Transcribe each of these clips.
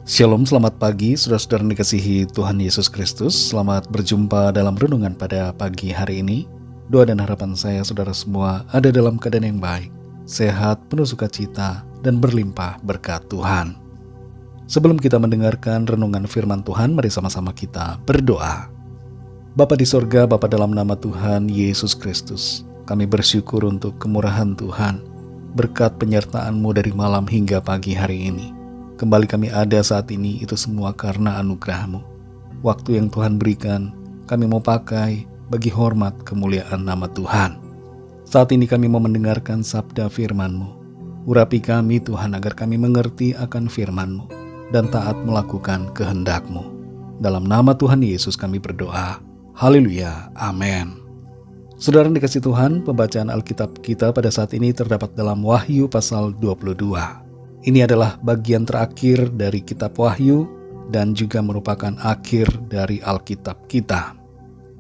Shalom, selamat pagi saudara-saudara yang dikasihi Tuhan Yesus Kristus. Selamat berjumpa dalam renungan pada pagi hari ini. Doa dan harapan saya saudara semua ada dalam keadaan yang baik, sehat, penuh sukacita, dan berlimpah berkat Tuhan. Sebelum kita mendengarkan renungan firman Tuhan, mari sama-sama kita berdoa. Bapa di sorga, Bapa dalam nama Tuhan Yesus Kristus, kami bersyukur untuk kemurahan Tuhan, berkat penyertaan-Mu dari malam hingga pagi hari ini. Kembali kami ada saat ini, itu semua karena anugerah-Mu. Waktu yang Tuhan berikan, kami mau pakai bagi hormat kemuliaan nama Tuhan. Saat ini kami mau mendengarkan sabda firman-Mu. Urapi kami Tuhan agar kami mengerti akan firman-Mu dan taat melakukan kehendak-Mu. Dalam nama Tuhan Yesus kami berdoa. Haleluya, amin. Saudara yang dikasihi Tuhan, pembacaan Alkitab kita pada saat ini terdapat dalam Wahyu pasal 22. Ini adalah bagian terakhir dari kitab Wahyu dan juga merupakan akhir dari Alkitab kita.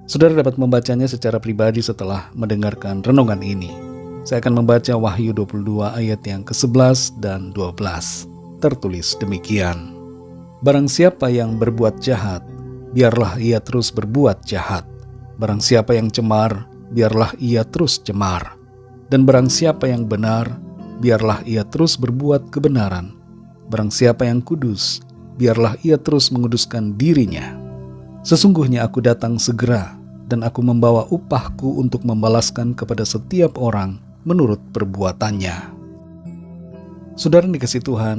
Saudara dapat membacanya secara pribadi setelah mendengarkan renungan ini. Saya akan membaca Wahyu 22 ayat yang ke-11 dan 12. Tertulis demikian. Barang siapa yang berbuat jahat, biarlah ia terus berbuat jahat. Barang siapa yang cemar, biarlah ia terus cemar. Dan barang siapa yang benar, biarlah ia terus berbuat kebenaran. Barang siapa yang kudus, biarlah ia terus menguduskan dirinya. Sesungguhnya aku datang segera, dan aku membawa upahku untuk membalaskan kepada setiap orang menurut perbuatannya. Saudara yang dikasihi Tuhan,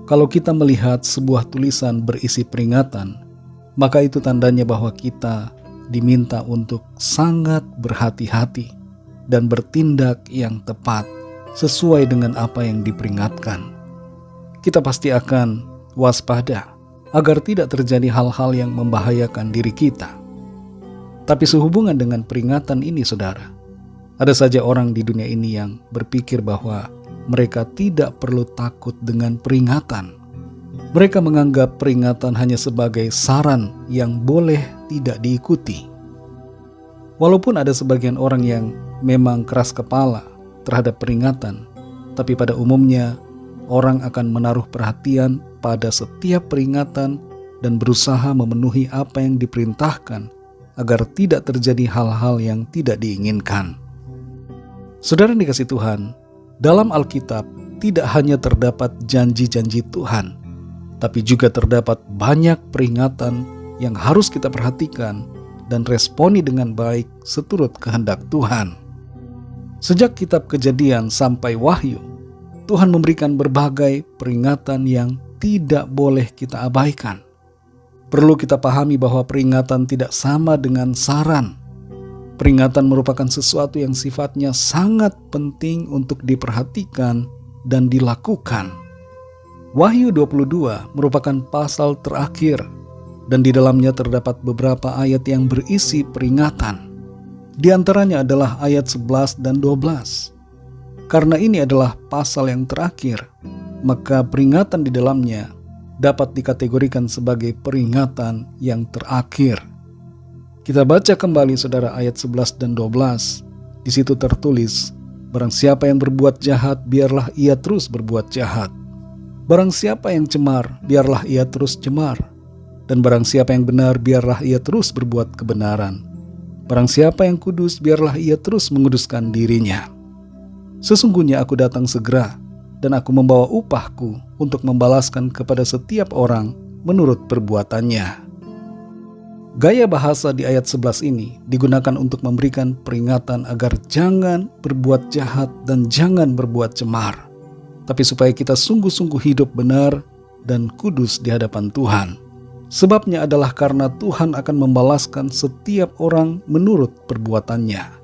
kalau kita melihat sebuah tulisan berisi peringatan, maka itu tandanya bahwa kita diminta untuk sangat berhati-hati dan bertindak yang tepat sesuai dengan apa yang diperingatkan. Kita pasti akan waspada agar tidak terjadi hal-hal yang membahayakan diri kita. Tapi sehubungan dengan peringatan ini, saudara, ada saja orang di dunia ini yang berpikir bahwa mereka tidak perlu takut dengan peringatan. Mereka menganggap peringatan hanya sebagai saran yang boleh tidak diikuti. Walaupun ada sebagian orang yang memang keras kepala terhadap peringatan, tapi pada umumnya orang akan menaruh perhatian pada setiap peringatan dan berusaha memenuhi apa yang diperintahkan agar tidak terjadi hal-hal yang tidak diinginkan. Saudara yang dikasihi Tuhan, dalam Alkitab tidak hanya terdapat janji-janji Tuhan, tapi juga terdapat banyak peringatan yang harus kita perhatikan dan responi dengan baik seturut kehendak Tuhan. Sejak kitab Kejadian sampai Wahyu, Tuhan memberikan berbagai peringatan yang tidak boleh kita abaikan. Perlu kita pahami bahwa peringatan tidak sama dengan saran. Peringatan merupakan sesuatu yang sifatnya sangat penting untuk diperhatikan dan dilakukan. Wahyu 22 merupakan pasal terakhir, dan di dalamnya terdapat beberapa ayat yang berisi peringatan. Di antaranya adalah ayat 11 dan 12. Karena ini adalah pasal yang terakhir, maka peringatan di dalamnya dapat dikategorikan sebagai peringatan yang terakhir. Kita baca kembali saudara ayat 11 dan 12. Di situ tertulis, barang siapa yang berbuat jahat, biarlah ia terus berbuat jahat. Barang siapa yang cemar, biarlah ia terus cemar. Dan barang siapa yang benar, biarlah ia terus berbuat kebenaran. Barang siapa yang kudus, biarlah ia terus menguduskan dirinya. Sesungguhnya aku datang segera, dan aku membawa upahku untuk membalaskan kepada setiap orang menurut perbuatannya. Gaya bahasa di ayat 11 ini digunakan untuk memberikan peringatan agar jangan berbuat jahat dan jangan berbuat cemar, tapi supaya kita sungguh-sungguh hidup benar dan kudus di hadapan Tuhan. Sebabnya adalah karena Tuhan akan membalaskan setiap orang menurut perbuatannya.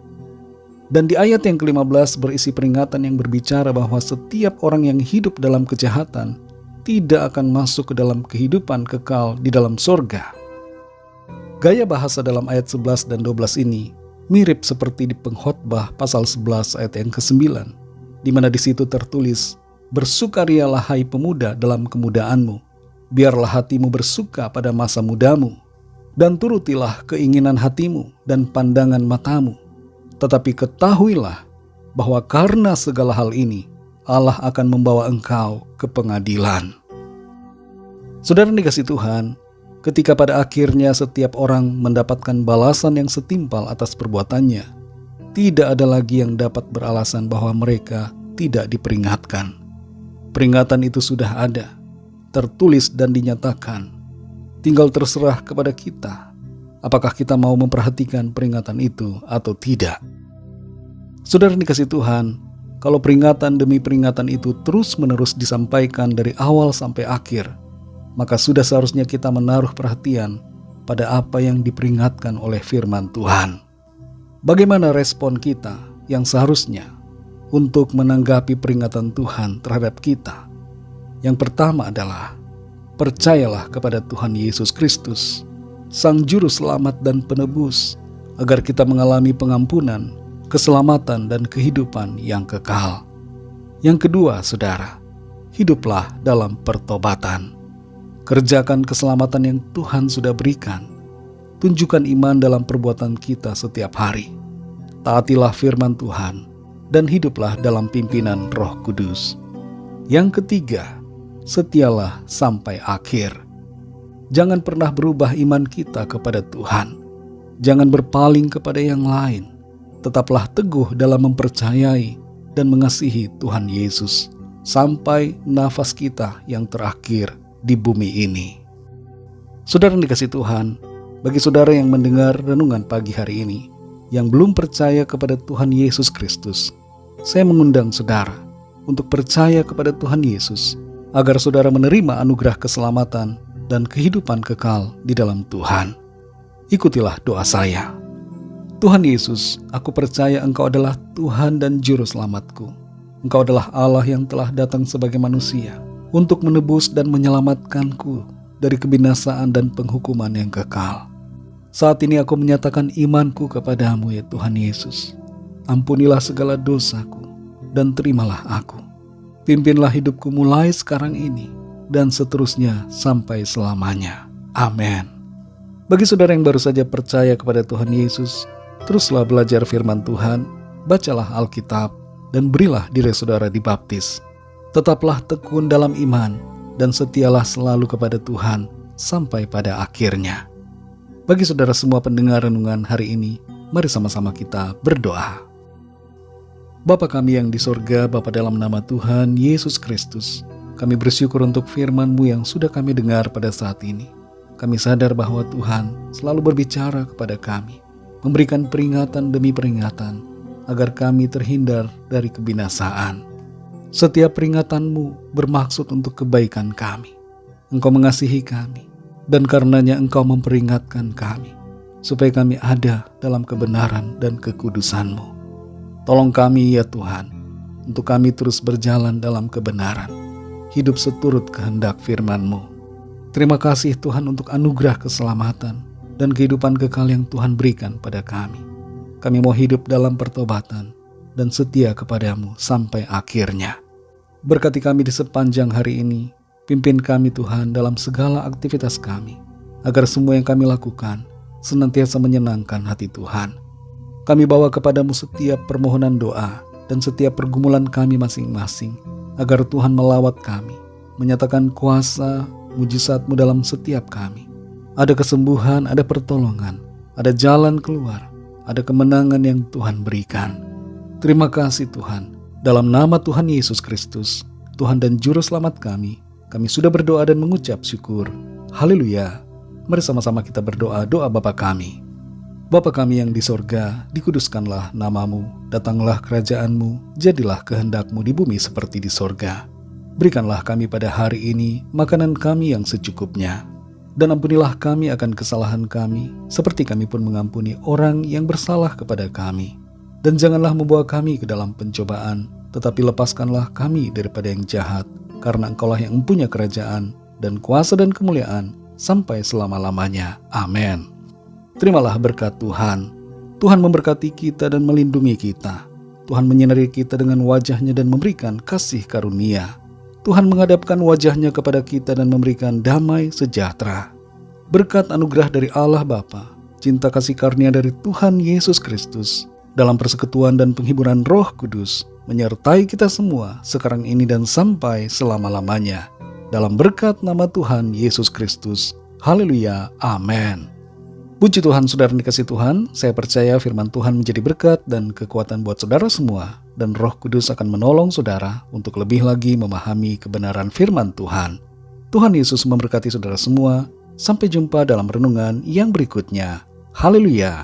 Dan di ayat yang ke-15 berisi peringatan yang berbicara bahwa setiap orang yang hidup dalam kejahatan tidak akan masuk ke dalam kehidupan kekal di dalam sorga. Gaya bahasa dalam ayat 11 dan 12 ini mirip seperti di Pengkhotbah pasal 11 ayat yang ke-9, di mana di situ tertulis, "Bersukarialah hai pemuda dalam kemudaanmu. Biarlah hatimu bersuka pada masa mudamu, dan turutilah keinginan hatimu dan pandangan matamu. Tetapi ketahuilah bahwa karena segala hal ini, Allah akan membawa engkau ke pengadilan." Saudara dikasih Tuhan, ketika pada akhirnya setiap orang mendapatkan balasan yang setimpal atas perbuatannya, tidak ada lagi yang dapat beralasan bahwa mereka tidak diperingatkan. Peringatan itu sudah ada, tertulis dan dinyatakan. Tinggal terserah kepada kita, apakah kita mau memperhatikan peringatan itu atau tidak. Saudara dikasih Tuhan, kalau peringatan demi peringatan itu terus-menerus disampaikan dari awal sampai akhir, maka sudah seharusnya kita menaruh perhatian pada apa yang diperingatkan oleh firman Tuhan. Bagaimana respon kita yang seharusnya untuk menanggapi peringatan Tuhan terhadap kita? Yang pertama adalah, percayalah kepada Tuhan Yesus Kristus, Sang Juru Selamat dan Penebus, agar kita mengalami pengampunan, keselamatan, dan kehidupan yang kekal. Yang kedua, saudara, hiduplah dalam pertobatan. Kerjakan keselamatan yang Tuhan sudah berikan. Tunjukkan iman dalam perbuatan kita setiap hari. Taatilah firman Tuhan dan hiduplah dalam pimpinan Roh Kudus. Yang ketiga, setialah sampai akhir. Jangan pernah berubah iman kita kepada Tuhan. Jangan berpaling kepada yang lain. Tetaplah teguh dalam mempercayai dan mengasihi Tuhan Yesus sampai nafas kita yang terakhir di bumi ini. Saudara yang dikasih Tuhan, bagi saudara yang mendengar renungan pagi hari ini, yang belum percaya kepada Tuhan Yesus Kristus, saya mengundang saudara untuk percaya kepada Tuhan Yesus, agar saudara menerima anugerah keselamatan dan kehidupan kekal di dalam Tuhan. Ikutilah doa saya. Tuhan Yesus, aku percaya Engkau adalah Tuhan dan Juru Selamatku. Engkau adalah Allah yang telah datang sebagai manusia untuk menebus dan menyelamatkanku dari kebinasaan dan penghukuman yang kekal. Saat ini aku menyatakan imanku kepadamu, ya Tuhan Yesus. Ampunilah segala dosaku dan terimalah aku. Pimpinlah hidupku mulai sekarang ini dan seterusnya sampai selamanya. Amin. Bagi saudara yang baru saja percaya kepada Tuhan Yesus, teruslah belajar firman Tuhan, bacalah Alkitab, dan berilah diri saudara dibaptis. Tetaplah tekun dalam iman dan setialah selalu kepada Tuhan sampai pada akhirnya. Bagi saudara semua pendengar renungan hari ini, mari sama-sama kita berdoa. Bapa kami yang di sorga, Bapa dalam nama Tuhan Yesus Kristus, kami bersyukur untuk firman-Mu yang sudah kami dengar pada saat ini. Kami sadar bahwa Tuhan selalu berbicara kepada kami, memberikan peringatan demi peringatan, agar kami terhindar dari kebinasaan. Setiap peringatan-Mu bermaksud untuk kebaikan kami. Engkau mengasihi kami, dan karenanya Engkau memperingatkan kami, supaya kami ada dalam kebenaran dan kekudusan-Mu. Tolong kami ya Tuhan, untuk kami terus berjalan dalam kebenaran, hidup seturut kehendak firman-Mu. Terima kasih Tuhan untuk anugerah keselamatan dan kehidupan kekal yang Tuhan berikan pada kami. Kami mau hidup dalam pertobatan dan setia kepadamu sampai akhirnya. Berkati kami di sepanjang hari ini, pimpin kami Tuhan dalam segala aktivitas kami, agar semua yang kami lakukan senantiasa menyenangkan hati Tuhan. Kami bawa kepadamu setiap permohonan doa dan setiap pergumulan kami masing-masing, agar Tuhan melawat kami, menyatakan kuasa mujizat-Mu dalam setiap kami. Ada kesembuhan, ada pertolongan, ada jalan keluar, ada kemenangan yang Tuhan berikan. Terima kasih Tuhan. Dalam nama Tuhan Yesus Kristus, Tuhan dan Juru Selamat kami sudah berdoa dan mengucap syukur. Haleluya. Mari sama-sama kita berdoa doa Bapa kami. Bapa kami yang di sorga, dikuduskanlah nama-Mu, datanglah kerajaan-Mu, jadilah kehendak-Mu di bumi seperti di sorga. Berikanlah kami pada hari ini makanan kami yang secukupnya. Dan ampunilah kami akan kesalahan kami, seperti kami pun mengampuni orang yang bersalah kepada kami. Dan janganlah membawa kami ke dalam pencobaan, tetapi lepaskanlah kami daripada yang jahat, karena Engkaulah yang mempunyai kerajaan, dan kuasa dan kemuliaan, sampai selama-lamanya. Amin. Terimalah berkat Tuhan. Tuhan memberkati kita dan melindungi kita. Tuhan menyinari kita dengan wajah-Nya dan memberikan kasih karunia. Tuhan menghadapkan wajah-Nya kepada kita dan memberikan damai sejahtera. Berkat anugerah dari Allah Bapa, cinta kasih karunia dari Tuhan Yesus Kristus, dalam persekutuan dan penghiburan Roh Kudus, menyertai kita semua sekarang ini dan sampai selama-lamanya. dalam berkat nama Tuhan Yesus Kristus. Haleluya, amin. Puji Tuhan, saudara dikasih Tuhan, saya percaya firman Tuhan menjadi berkat dan kekuatan buat saudara semua, dan Roh Kudus akan menolong saudara untuk lebih lagi memahami kebenaran firman Tuhan. Tuhan Yesus memberkati saudara semua. Sampai jumpa dalam renungan yang berikutnya. Haleluya.